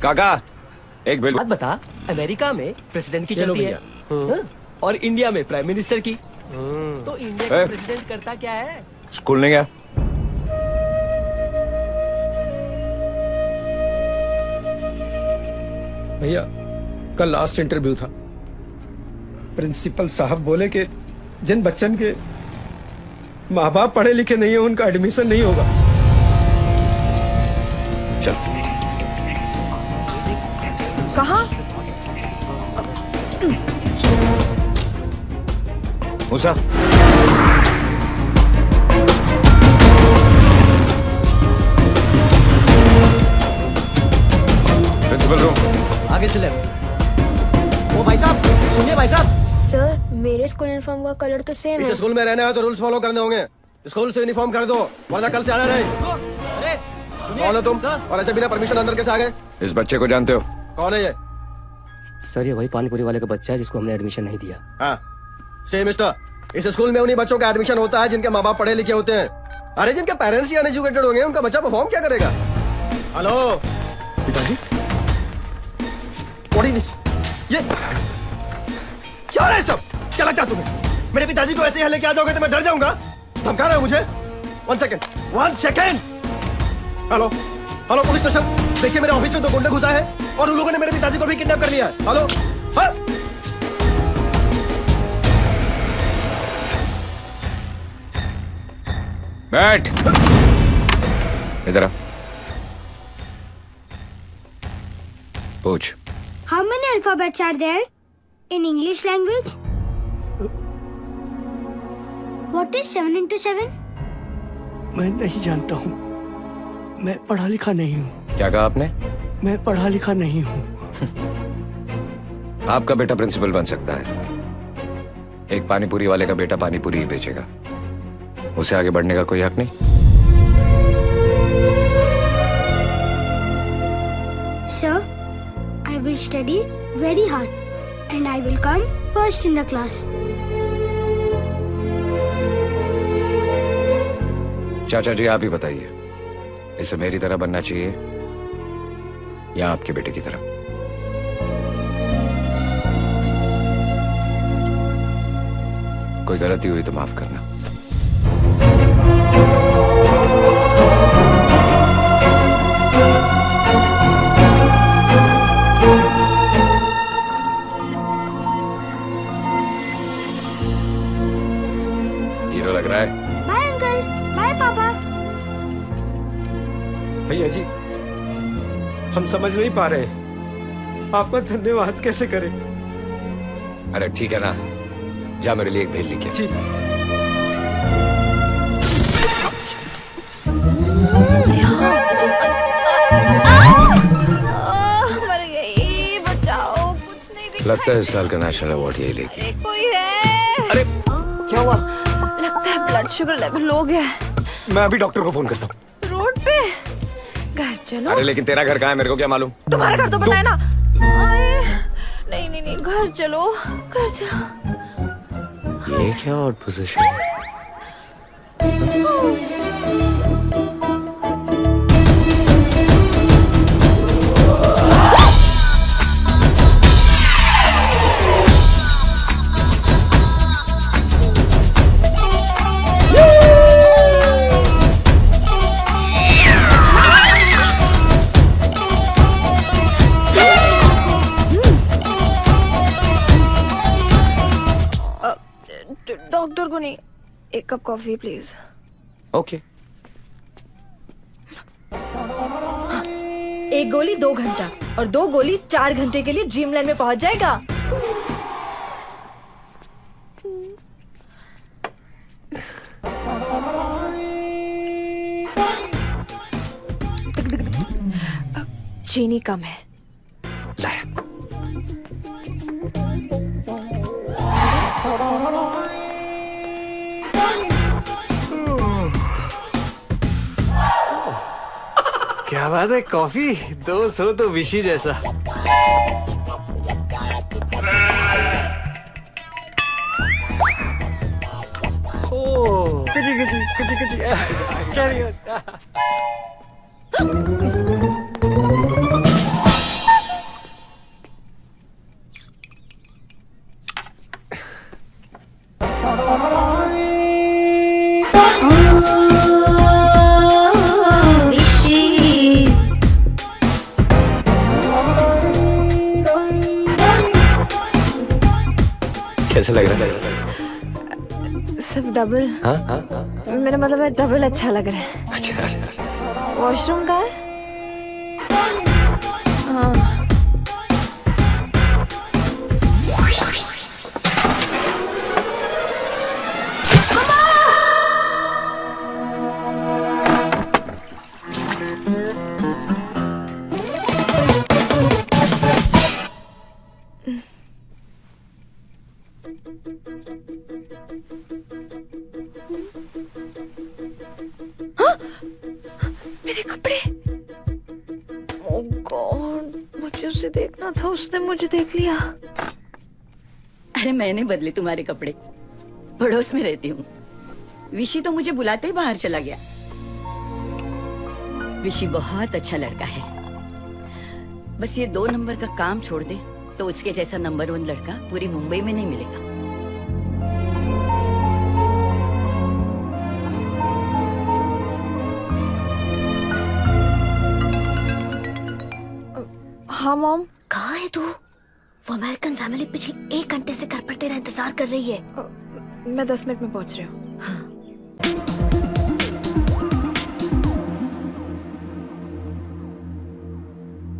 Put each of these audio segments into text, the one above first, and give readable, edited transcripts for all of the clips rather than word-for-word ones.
काका एक बिल बात बता, अमेरिका में प्रेसिडेंट की चलती है हाँ? और इंडिया में प्राइम मिनिस्टर की। तो इंडिया का प्रेसिडेंट करता क्या है? स्कूल नहीं गया? भैया कल लास्ट इंटरव्यू था। प्रिंसिपल साहब बोले कि जिन बच्चन के माँ बाप पढ़े लिखे नहीं है उनका एडमिशन नहीं होगा। चल। कहाँ? मूसा प्रिंसिपल रूम। आगे से लेफ्ट। ओ भाई साहब, सुनिए भाई साहब। सर, मेरे स्कूल यूनिफॉर्म का कलर तो सेम है। इस स्कूल में रहना है तो रूल्स फॉलो करने होंगे। स्कूल से यूनिफॉर्म कर दो वरना कल से आना नहीं। अरे कौन हो तुम और ऐसे बिना परमिशन अंदर कैसे आ गए? इस बच्चे को जानते हो? कौन है ये? सर, ये वही पानीपुरी वाले का बच्चा है जिसको हमने एडमिशन नहीं दिया। हाँ से मिस्टर, इस स्कूल में उन्हीं बच्चों का एडमिशन होता है जिनके माँ बाप पढ़े लिखे होते हैं। अरे जिनके पेरेंट्स ही अनएजुकेटेड होंगे उनका बच्चा परफॉर्म क्या करेगा? हेलो पिताजी, व्हाट इज दिस? ये क्या है सब? क्या लगता है तुम्हें मेरे पिताजी को ऐसे यहाँ लेके आ जाओगे तो मैं डर जाऊंगा? धमका रहे हो मुझे? 1 second. Hello hello police station, देखिए मेरे ऑफिस में 2 गुंडे घुसा है और उन लोगों ने मेरे पिताजी को भी किडनैप कर लिया है। हेलो हाँ? बैठ इधर आ। पूछ। How many alphabets are there in English language? What is 7 into 7? मैं नहीं जानता हूँ, मैं पढ़ा लिखा नहीं हूँ। क्या कहा आपने? मैं पढ़ा लिखा नहीं हूँ। आपका बेटा प्रिंसिपल बन सकता है, एक पानीपुरी वाले का बेटा पानीपुरी ही बेचेगा। उसे आगे बढ़ने का कोई हक नहीं। Sir, I will study very hard and I will come first in the class. चाचा जी आप ही बताइए, इसे मेरी तरह बनना चाहिए या आपके बेटे की तरह? कोई गलती हुई तो माफ करना। हीरो लग रहा है। Bye uncle, bye पापा। भैया जी हम समझ नहीं पा रहे, आपका धन्यवाद कैसे करें? अरे ठीक है ना, जा मेरे लिए एक भेल लेके आ। जी मर गई, बचाओ, कुछ नहीं दिख लगता है इस साल का नेशनल अवार्ड यही लेगी। रही, कोई है? अरे क्या हुआ? लगता है ब्लड शुगर लेवल लो गया है। मैं अभी डॉक्टर को फोन करता हूँ। रोड पे घर चलो। अरे लेकिन तेरा घर कहाँ है, मेरे को क्या मालूम? तुम्हारा घर तो पता है ना। आए, नहीं, घर चलो, घर चलो। ये क्या ऑड पोजीशन? डॉक्टर को नहीं, एक कप कॉफी प्लीज। ओके। एक गोली 2 घंटा और 2 गोली 4 घंटे के लिए ड्रीमलैंड में पहुंच जाएगा। चीनी कम है। लाया। क्या बात है, कॉफी दोस्त हो तो विशी जैसा। ओ कुछ कैरी ऑन। कैसा लग रहा है? सब डबल। हाँ हाँ हाँ। मेरा मतलब है डबल अच्छा लग रहा है। अच्छा। वॉशरूम का है? हाँ। मेरे कपड़े। ओह गॉड, मुझे उसे देखना था, उसने मुझे देख लिया। अरे मैंने बदले तुम्हारे कपड़े, पड़ोस में रहती हूँ। विशी तो मुझे बुलाते ही बाहर चला गया। विशी बहुत अच्छा लड़का है, बस ये 2 नंबर का काम छोड़ दे तो उसके जैसा नंबर 1 लड़का पूरी मुंबई में नहीं मिलेगा। हाँ मॉम। कहाँ है तू? वो अमेरिकन फैमिली पिछले 1 घंटे से घर पर तेरा इंतजार कर रही है। मैं 10 मिनट में पहुंच रही हूँ।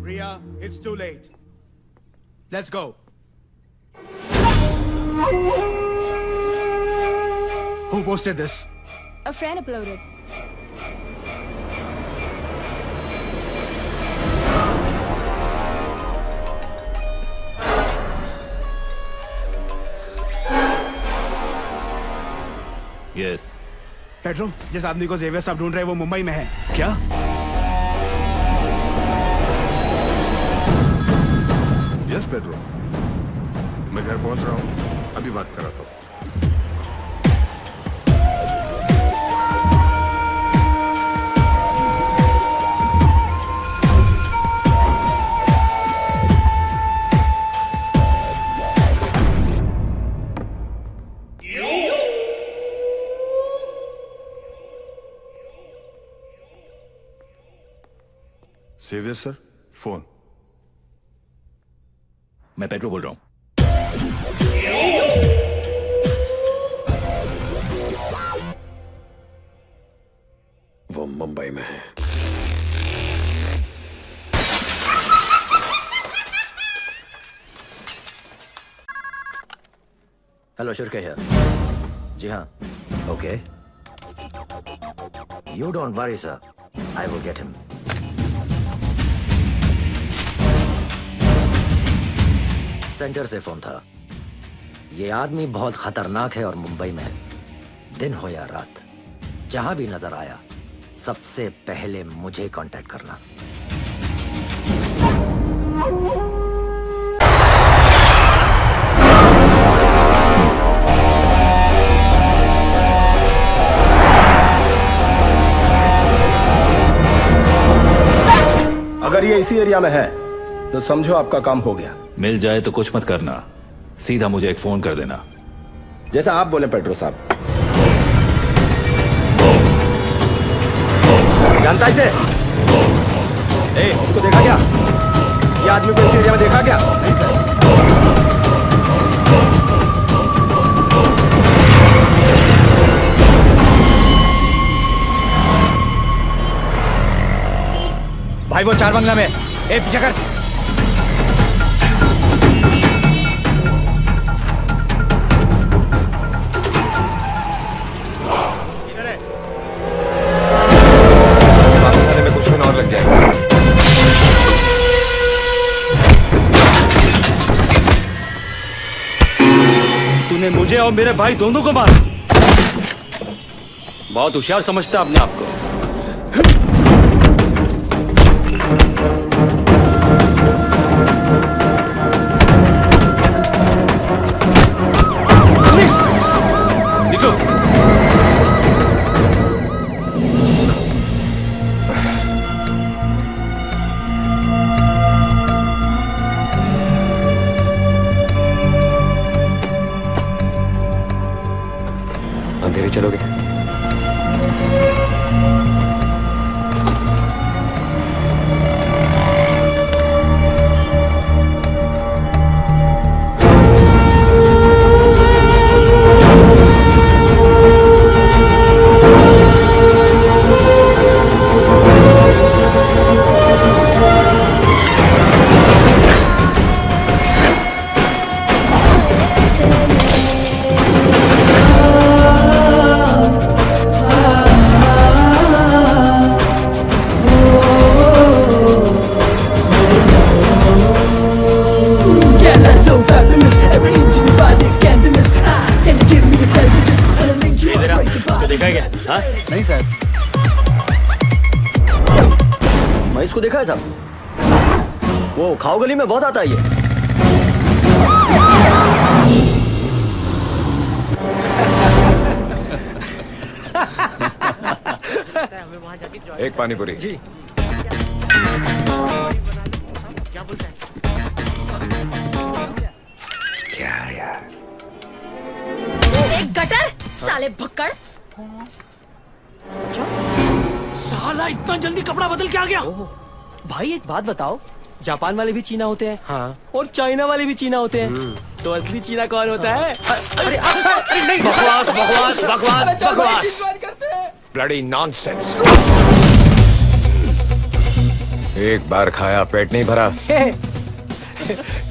Priya, it's too late. Let's go. Who posted this? A friend uploaded. Yes. Petro, जिस आदमी को जेवियर साहब ढूंढ रहे हैं वो मुंबई में है क्या? यस पेड्रो, मैं घर पहुंच रहा हूँ, अभी बात कराता हूँ। Xavier sir, phone. मैं पेट्रो बोल रहा हूँ। वो मुंबई में है। Hello शुरके here. जी हाँ, okay. You don't worry sir, I will get him. Centre से फोन था। ये आदमी बहुत खतरनाक है और मुंबई में है। दिन हो या रात, जहां भी नजर आया सबसे पहले मुझे कांटेक्ट करना। अगर ये इसी एरिया में है तो समझो आपका काम हो गया। मिल जाए तो कुछ मत करना, सीधा मुझे एक फोन कर देना। जैसा आप बोले पेट्रो साहब। जानता है इसे? इसको देखा क्या? ये आदमी को इस एरिया में देखा क्या? नहीं सर। भाई वो 4 बंगला में। पीछे कर। और लग जाएगा। तूने मुझे और मेरे भाई दोनों को मारा। बहुत होशियार समझता अपने आप को। अंधेरे चलोगे? हाँ? नहीं सर। मैं इसको देखा है साहब, वो खाओ गली में बहुत आता है ये। एक पानी पूरी जी। क्या यार, एक गटर साले भक्कड़। साला इतना जल्दी कपड़ा बदल के आ गया। भाई एक बात बताओ, जापान वाले भी चीना होते हैं हाँ, और चाइना वाले भी चीना होते हैं, तो असली चीना कौन होता है? अरे नहीं, बकवास बकवास बकवास बकवास। Bloody nonsense. एक बार खाया पेट नहीं भरा।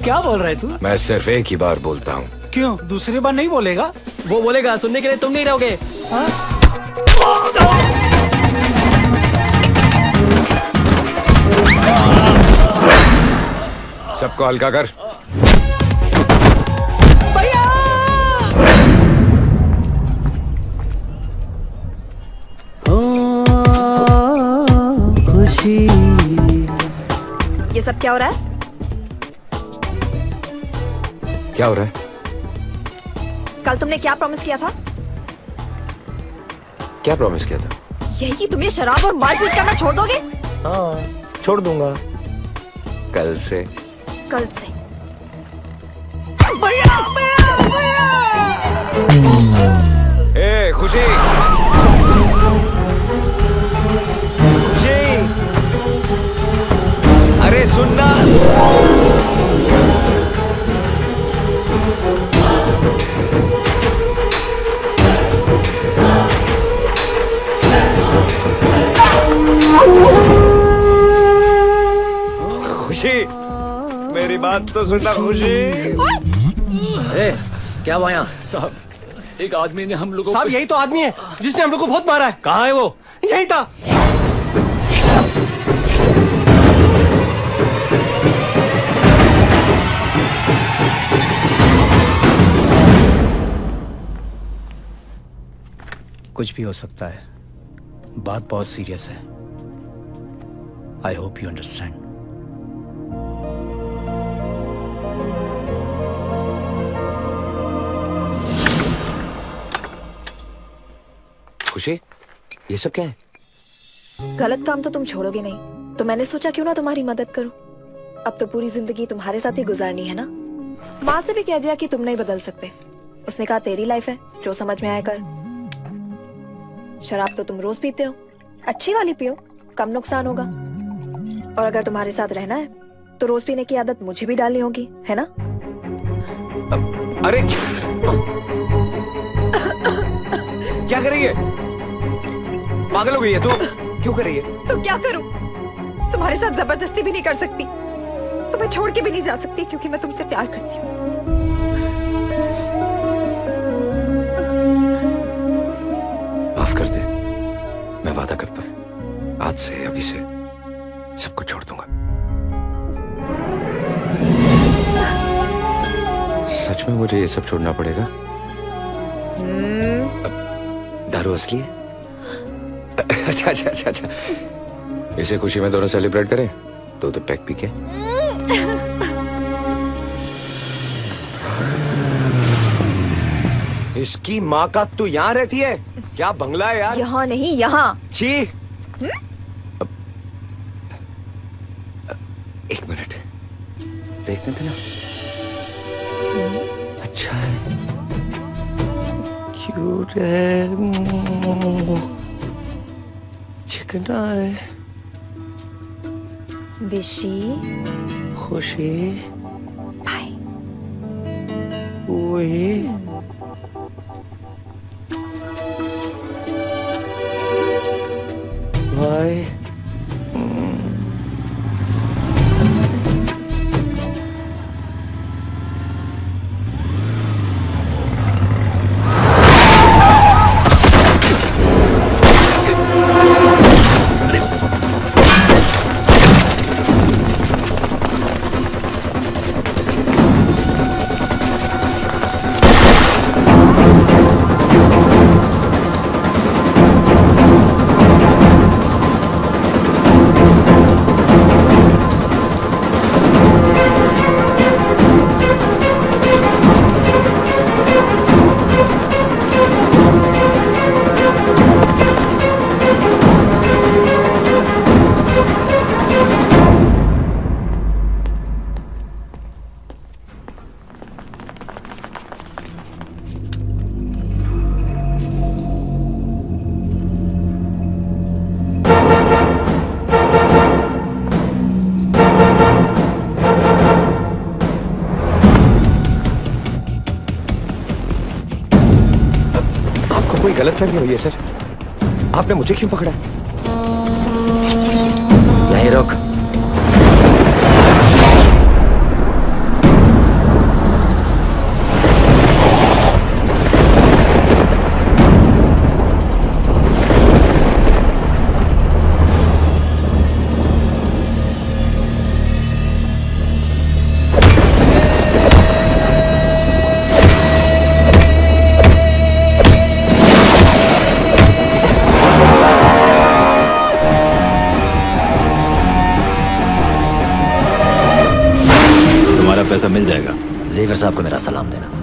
क्या बोल रहा है तू? मैं सिर्फ एक ही बार बोलता हूँ। क्यों दूसरी बार नहीं बोलेगा? वो बोलेगा, सुनने के लिए तुम नहीं रहोगे। हाँ? सबको हल्का कर। खुशी। ये सब क्या हो रहा है? क्या हो रहा है? कल तुमने क्या प्रॉमिस किया था? क्या प्रॉमिस किया था? यही कि तुम ये शराब और मारपीट करना छोड़ दोगे? हाँ, छोड़ दूंगा कल से। कल से? ए खुशी, खुशी, अरे सुनना। खुशी, मेरी बात तो सुनना खुशी। ए, क्या हुआ यहाँ? साहब, एक आदमी ने हम लोगों साहब यही तो आदमी है जिसने हम लोग को बहुत मारा है। कहाँ है वो? यही था। कुछ भी हो सकता है, बात बहुत सीरियस है। I hope you understand. खुशी, ये सब क्या है? गलत काम तो तुम छोड़ोगे नहीं, तो मैंने सोचा क्यों ना तुम्हारी मदद करूं। अब तो पूरी जिंदगी तुम्हारे साथ ही गुजारनी है ना। माँ से भी कह दिया कि तुम नहीं बदल सकते। उसने कहा तेरी लाइफ है, जो समझ में आए कर। शराब तो तुम रोज पीते हो, अच्छी वाली पियो, कम नुकसान होगा। और अगर तुम्हारे साथ रहना है तो रोज पीने की आदत मुझे भी डालनी होगी, है ना? अरे क्या कर रही है? पागल हो गई है तू? क्यों कर रही है? तो क्या करूं? तुम्हारे साथ जबरदस्ती भी नहीं कर सकती, तुम्हें छोड़ के भी नहीं जा सकती, क्योंकि मैं तुमसे प्यार करती हूँ। माफ कर दे, मैं वादा करता हूँ आज से, अभी से सब कुछ छोड़ दूंगा। सच में मुझे ये सब छोड़ना पड़ेगा? दारू असली है? अच्छा अच्छा अच्छा अच्छा, इसे खुशी में दोनों सेलिब्रेट करें तो पैक पी के। इसकी माँ का तू यहाँ रहती है क्या? बंगला है यार। यहाँ नहीं, यहाँ। छी। एक मिनट देखने थे ना। अच्छा है, क्यूट है, चिकना है। विशी, खुशी, बाय। ओए बाय। कोई गलतफहमी हुई है सर? आपने मुझे क्यों पकड़ा? यहीं रुक। पैसा मिल जाएगा। जेवर साहब को मेरा सलाम देना।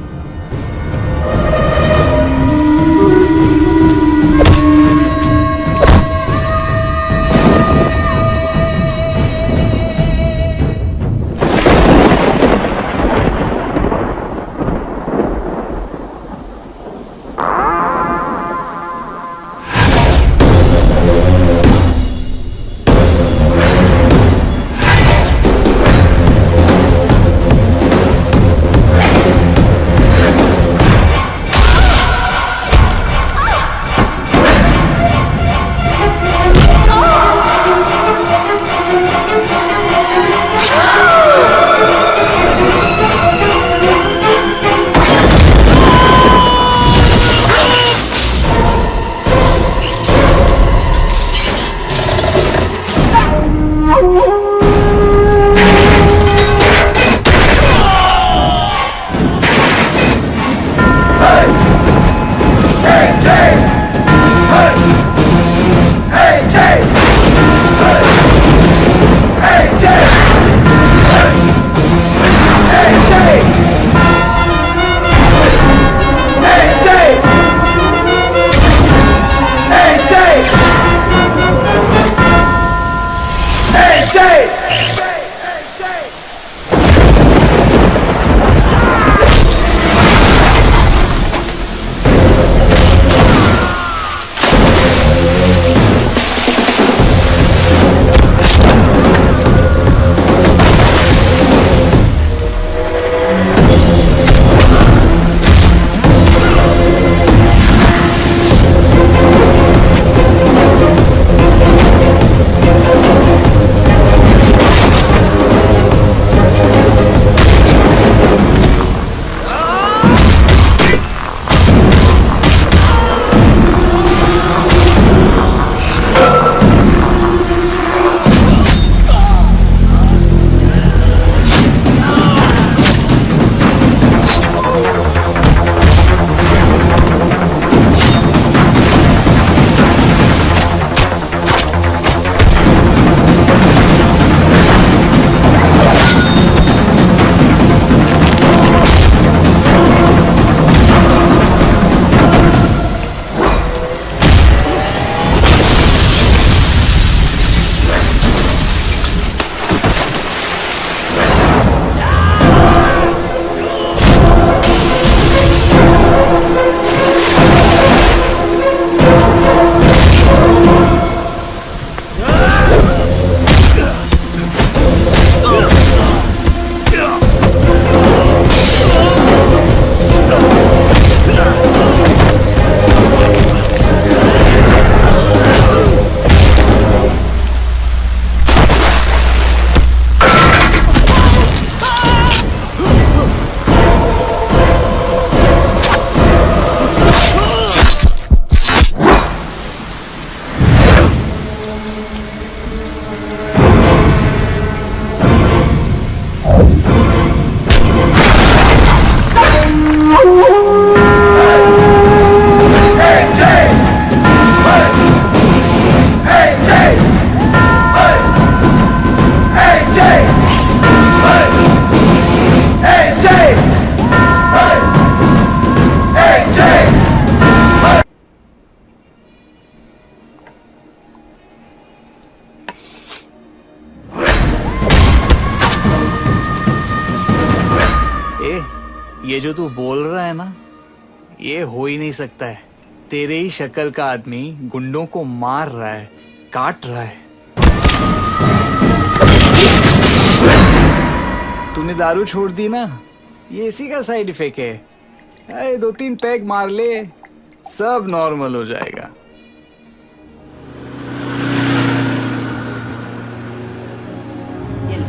ये जो तू बोल रहा है ना, ये हो ही नहीं सकता है। तेरे ही शक्ल का आदमी गुंडों को मार रहा है, काट रहा है। तूने दारू छोड़ दी ना, ये इसी का साइड इफेक्ट है। अरे 2-3 पैग मार ले, सब नॉर्मल हो जाएगा। ये लो।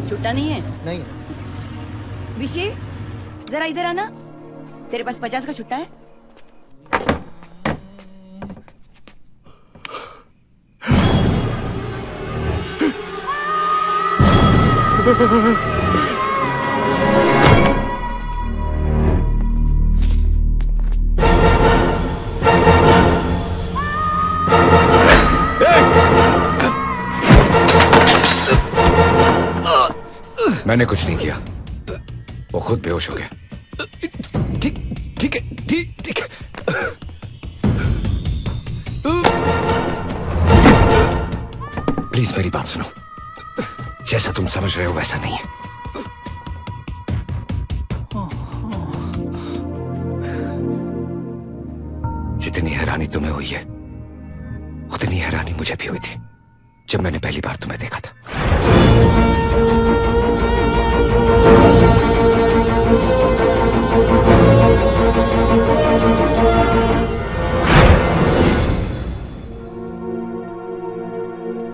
छुट्टा नहीं है? नहीं। विशी, जरा इधर आना। तेरे पास 50 का छुट्टा है? मैंने कुछ नहीं किया, वो खुद बेहोश हो गया। ठीक ठीक है, ठीक है। प्लीज मेरी बात सुनो, जैसा तुम समझ रहे हो वैसा नहीं है। जितनी हैरानी तुम्हें हुई है उतनी हैरानी मुझे भी हुई थी जब मैंने पहली बार तुम्हें देखा था।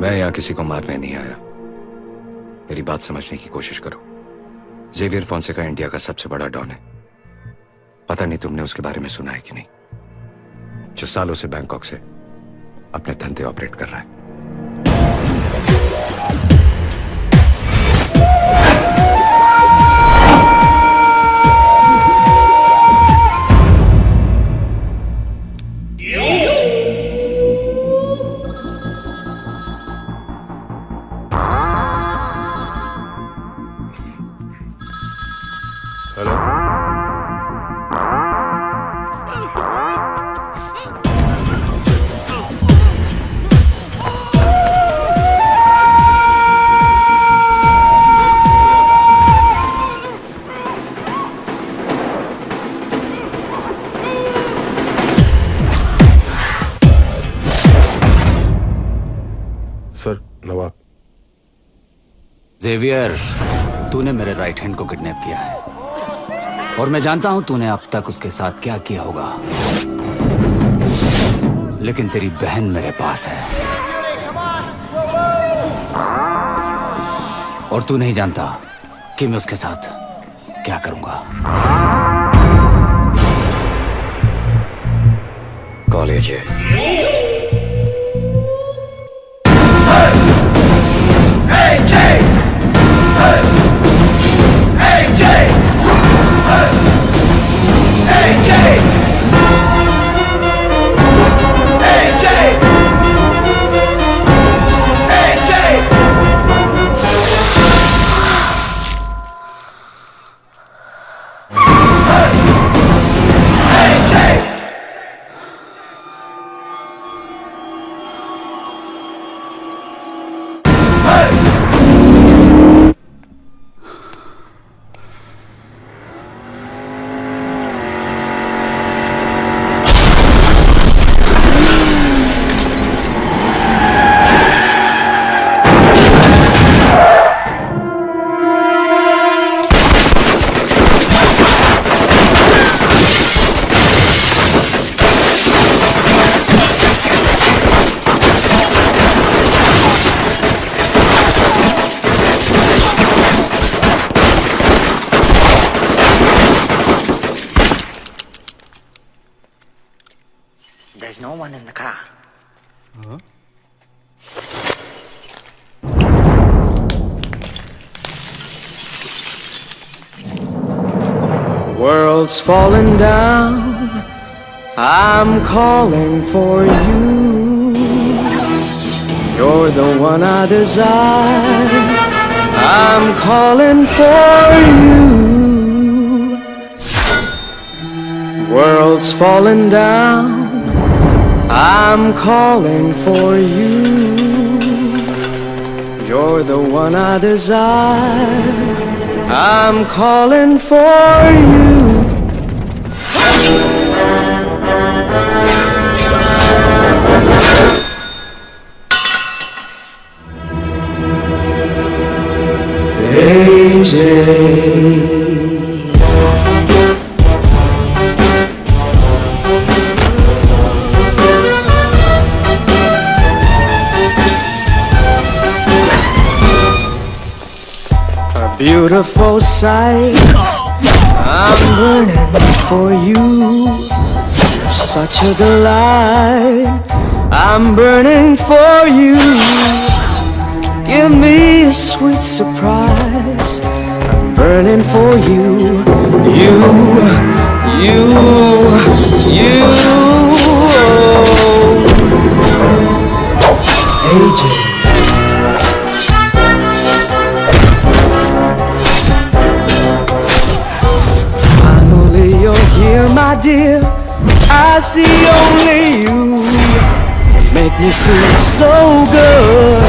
मैं यहां किसी को मारने नहीं आया, मेरी बात समझने की कोशिश करो। जेवियर फोंसेका इंडिया का सबसे बड़ा डॉन है। पता नहीं तुमने उसके बारे में सुना है कि नहीं, जो सालों से बैंकॉक से अपने धंधे ऑपरेट कर रहा है। हेलो, सर नवाब। जेवियर, तूने मेरे राइट हैंड को किडनैप किया है और मैं जानता हूं तूने अब तक उसके साथ क्या किया होगा, लेकिन तेरी बहन मेरे पास है और तू नहीं जानता कि मैं उसके साथ क्या करूंगा। कॉलेज है। There's no one in the car. Huh? World's falling down, I'm calling for you. You're the one I desire, I'm calling for you. World's falling down, I'm calling for you. You're the one I desire, I'm calling for you. AJ, beautiful sight. I'm burning for you, such a delight. I'm burning for you. Give me a sweet surprise. I'm burning for you, you. AJ. Finally you're here, my dear. I see only you. You make me feel so good.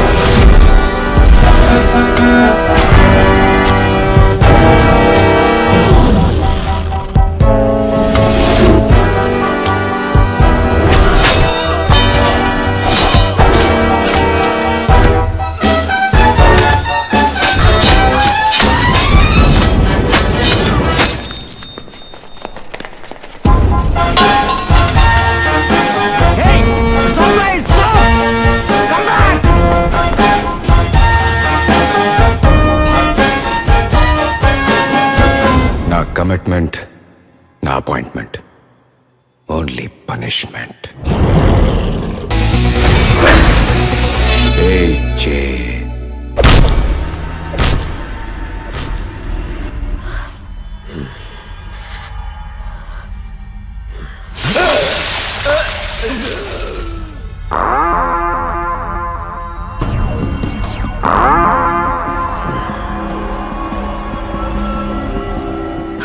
ना commitment ना appointment, only punishment. AJ।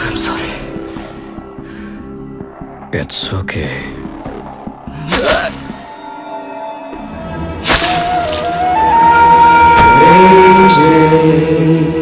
I'm sorry. It's okay। AJ।